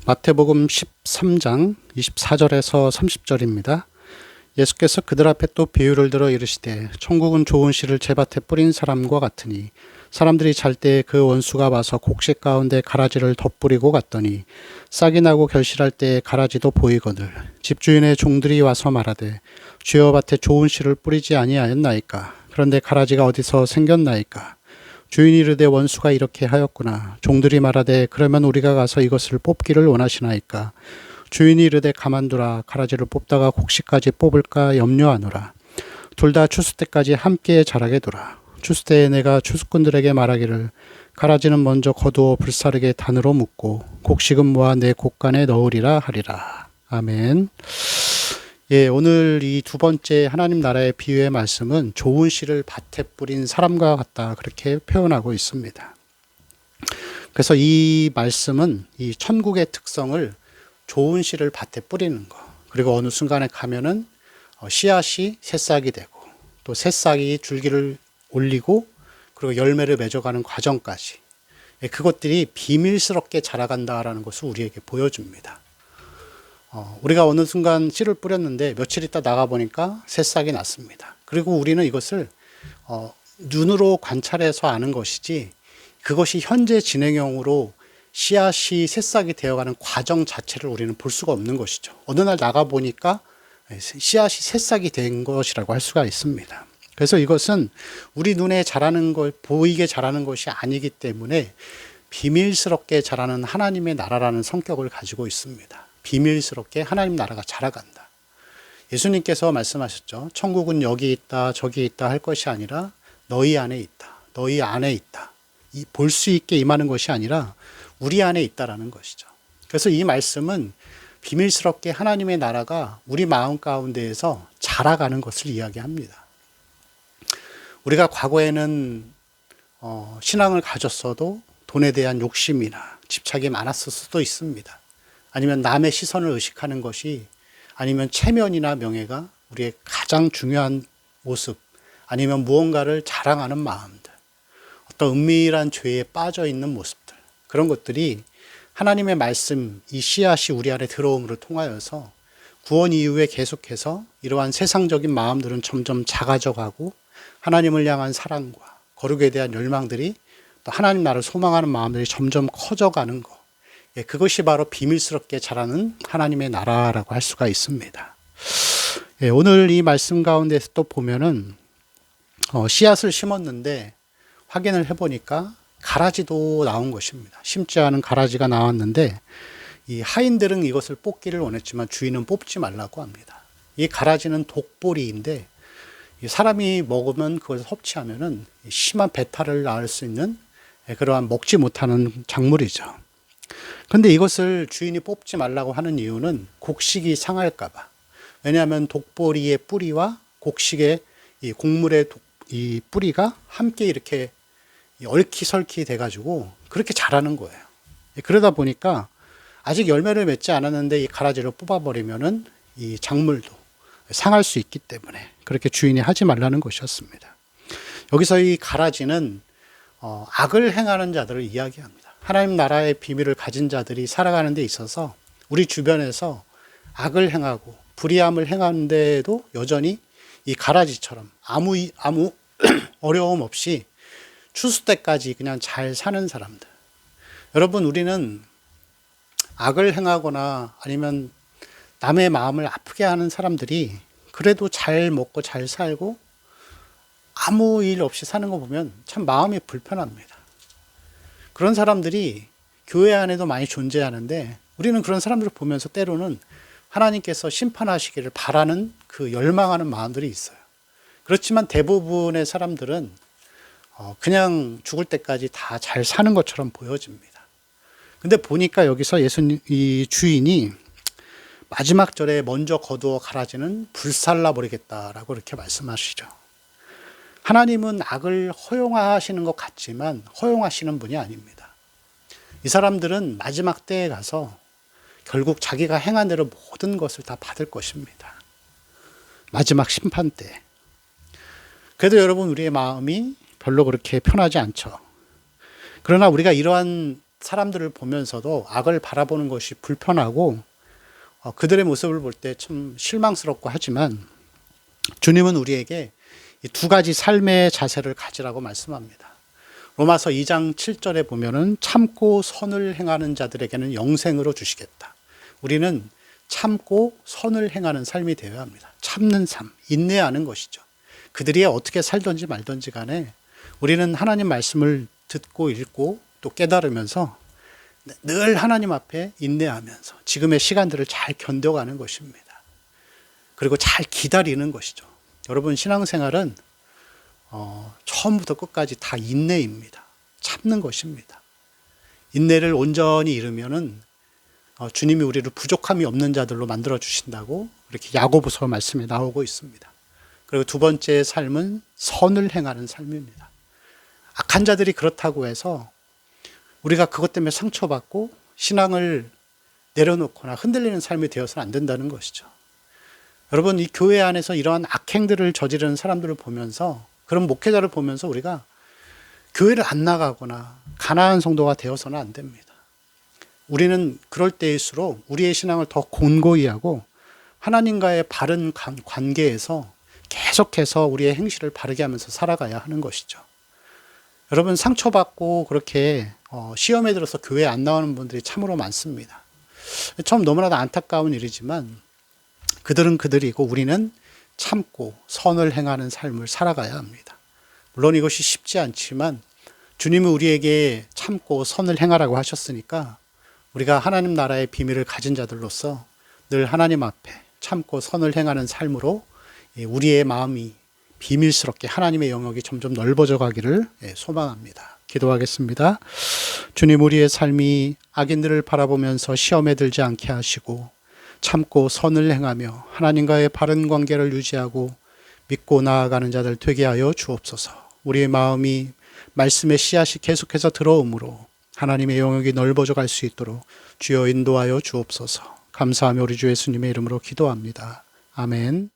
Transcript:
마태복음 13장 24절에서 30절입니다. 예수께서 그들 앞에 또 비유를 들어 이르시되 천국은 좋은 씨를 제밭에 뿌린 사람과 같으니 사람들이 잘 때 그 원수가 와서 곡식 가운데 가라지를 덧뿌리고 갔더니 싹이 나고 결실할 때에 가라지도 보이거늘 집주인의 종들이 와서 말하되 주여 밭에 좋은 씨를 뿌리지 아니하였나이까. 그런데 가라지가 어디서 생겼나이까. 주인이 이르되 원수가 이렇게 하였구나. 종들이 말하되 그러면 우리가 가서 이것을 뽑기를 원하시나이까. 주인이 이르되 가만두라. 가라지를 뽑다가 곡식까지 뽑을까 염려하노라. 둘 다 추수 때까지 함께 자라게 두라. 추수 때에 내가 추수꾼들에게 말하기를 가라지는 먼저 거두어 불사르게 단으로 묶고 곡식은 모아 내 곡간에 넣으리라 하리라. 아멘. 예, 오늘 이 두 번째 하나님 나라의 비유의 말씀은 좋은 씨를 밭에 뿌린 사람과 같다, 그렇게 표현하고 있습니다. 그래서 이 말씀은 이 천국의 특성을 좋은 씨를 밭에 뿌리는 거, 그리고 어느 순간에 가면은 씨앗이 새싹이 되고 또 새싹이 줄기를 올리고 그리고 열매를 맺어가는 과정까지, 그것들이 비밀스럽게 자라간다라는 것을 우리에게 보여줍니다. 우리가 어느 순간 씨를 뿌렸는데 며칠 있다 나가보니까 새싹이 났습니다. 그리고 우리는 이것을 눈으로 관찰해서 아는 것이지, 그것이 현재 진행형으로 씨앗이 새싹이 되어가는 과정 자체를 우리는 볼 수가 없는 것이죠. 어느 날 나가보니까 씨앗이 새싹이 된 것이라고 할 수가 있습니다. 그래서 이것은 우리 눈에 자라는 걸, 보이게 자라는 것이 아니기 때문에 비밀스럽게 자라는 하나님의 나라라는 성격을 가지고 있습니다. 비밀스럽게 하나님 나라가 자라간다. 예수님께서 말씀하셨죠. 천국은 여기 있다 저기 있다 할 것이 아니라 너희 안에 있다. 너희 안에 있다. 볼 수 있게 임하는 것이 아니라 우리 안에 있다라는 것이죠. 그래서 이 말씀은 비밀스럽게 하나님의 나라가 우리 마음 가운데에서 자라가는 것을 이야기합니다. 우리가 과거에는 신앙을 가졌어도 돈에 대한 욕심이나 집착이 많았을 수도 있습니다. 아니면 남의 시선을 의식하는 것이, 아니면 체면이나 명예가 우리의 가장 중요한 모습, 아니면 무언가를 자랑하는 마음들, 어떤 은밀한 죄에 빠져 있는 모습들, 그런 것들이 하나님의 말씀, 이 씨앗이 우리 안에 들어옴으로 통하여서 구원 이후에 계속해서 이러한 세상적인 마음들은 점점 작아져 가고 하나님을 향한 사랑과 거룩에 대한 열망들이, 또 하나님 나라를 소망하는 마음들이 점점 커져가는 것, 그것이 바로 비밀스럽게 자라는 하나님의 나라라고 할 수가 있습니다. 오늘 이 말씀 가운데서 또 보면은 씨앗을 심었는데 확인을 해보니까 가라지도 나온 것입니다. 심지 않은 가라지가 나왔는데 이 하인들은 이것을 뽑기를 원했지만 주인은 뽑지 말라고 합니다. 이 가라지는 독보리인데 사람이 먹으면, 그걸 섭취하면은 심한 배탈을 낳을 수 있는 그러한 먹지 못하는 작물이죠. 그런데 이것을 주인이 뽑지 말라고 하는 이유는 곡식이 상할까봐. 왜냐하면 독보리의 뿌리와 곡식의 이 곡물의 이 뿌리가 함께 이렇게 얽히설키 돼가지고 그렇게 자라는 거예요. 그러다 보니까 아직 열매를 맺지 않았는데 이 가라지를 뽑아버리면은 이 작물도 상할 수 있기 때문에 그렇게 주인이 하지 말라는 것이었습니다. 여기서 이 가라지는 악을 행하는 자들을 이야기합니다. 하나님 나라의 비밀을 가진 자들이 살아가는 데 있어서 우리 주변에서 악을 행하고 불의함을 행하는 데에도 여전히 이 가라지처럼 아무 어려움 없이 추수 때까지 그냥 잘 사는 사람들. 여러분, 우리는 악을 행하거나 아니면 남의 마음을 아프게 하는 사람들이 그래도 잘 먹고 잘 살고 아무 일 없이 사는 거 보면 참 마음이 불편합니다. 그런 사람들이 교회 안에도 많이 존재하는데 우리는 그런 사람들을 보면서 때로는 하나님께서 심판하시기를 바라는, 그 열망하는 마음들이 있어요. 그렇지만 대부분의 사람들은 그냥 죽을 때까지 다 잘 사는 것처럼 보여집니다. 근데 보니까 여기서 예수님, 이 주인이 마지막 절에 먼저 거두어 가라지는 불살라 버리겠다라고 이렇게 말씀하시죠. 하나님은 악을 허용하시는 것 같지만 허용하시는 분이 아닙니다. 이 사람들은 마지막 때에 가서 결국 자기가 행한 대로 모든 것을 다 받을 것입니다. 마지막 심판 때. 그래도 여러분, 우리의 마음이 별로 그렇게 편하지 않죠. 그러나 우리가 이러한 사람들을 보면서도 악을 바라보는 것이 불편하고 그들의 모습을 볼 때 참 실망스럽고 하지만 주님은 우리에게 이 두 가지 삶의 자세를 가지라고 말씀합니다. 로마서 2장 7절에 보면은 참고 선을 행하는 자들에게는 영생으로 주시겠다. 우리는 참고 선을 행하는 삶이 되어야 합니다. 참는 삶, 인내하는 것이죠. 그들이 어떻게 살든지 말든지 간에 우리는 하나님 말씀을 듣고 읽고 또 깨달으면서 늘 하나님 앞에 인내하면서 지금의 시간들을 잘 견뎌가는 것입니다. 그리고 잘 기다리는 것이죠. 여러분, 신앙생활은 처음부터 끝까지 다 인내입니다. 참는 것입니다. 인내를 온전히 이루면은 주님이 우리를 부족함이 없는 자들로 만들어 주신다고 이렇게 야고보서 말씀에 나오고 있습니다. 그리고 두 번째 삶은 선을 행하는 삶입니다. 악한 자들이 그렇다고 해서 우리가 그것 때문에 상처받고 신앙을 내려놓거나 흔들리는 삶이 되어서는 안 된다는 것이죠. 여러분, 이 교회 안에서 이러한 악행들을 저지르는 사람들을 보면서, 그런 목회자를 보면서 우리가 교회를 안 나가거나 가난한 성도가 되어서는 안 됩니다. 우리는 그럴 때일수록 우리의 신앙을 더 곤고히 하고 하나님과의 바른 관계에서 계속해서 우리의 행실을 바르게 하면서 살아가야 하는 것이죠. 여러분, 상처받고 그렇게 시험에 들어서 교회에 안 나오는 분들이 참으로 많습니다. 참 너무나도 안타까운 일이지만 그들은 그들이고 우리는 참고 선을 행하는 삶을 살아가야 합니다. 물론 이것이 쉽지 않지만 주님은 우리에게 참고 선을 행하라고 하셨으니까 우리가 하나님 나라의 비밀을 가진 자들로서 늘 하나님 앞에 참고 선을 행하는 삶으로 우리의 마음이 비밀스럽게 하나님의 영역이 점점 넓어져 가기를 소망합니다. 기도하겠습니다. 주님, 우리의 삶이 악인들을 바라보면서 시험에 들지 않게 하시고 참고 선을 행하며 하나님과의 바른 관계를 유지하고 믿고 나아가는 자들 되게 하여 주옵소서. 우리의 마음이 말씀의 씨앗이 계속해서 들어오므로 하나님의 영역이 넓어져 갈 수 있도록 주여 인도하여 주옵소서. 감사하며 우리 주 예수님의 이름으로 기도합니다. 아멘.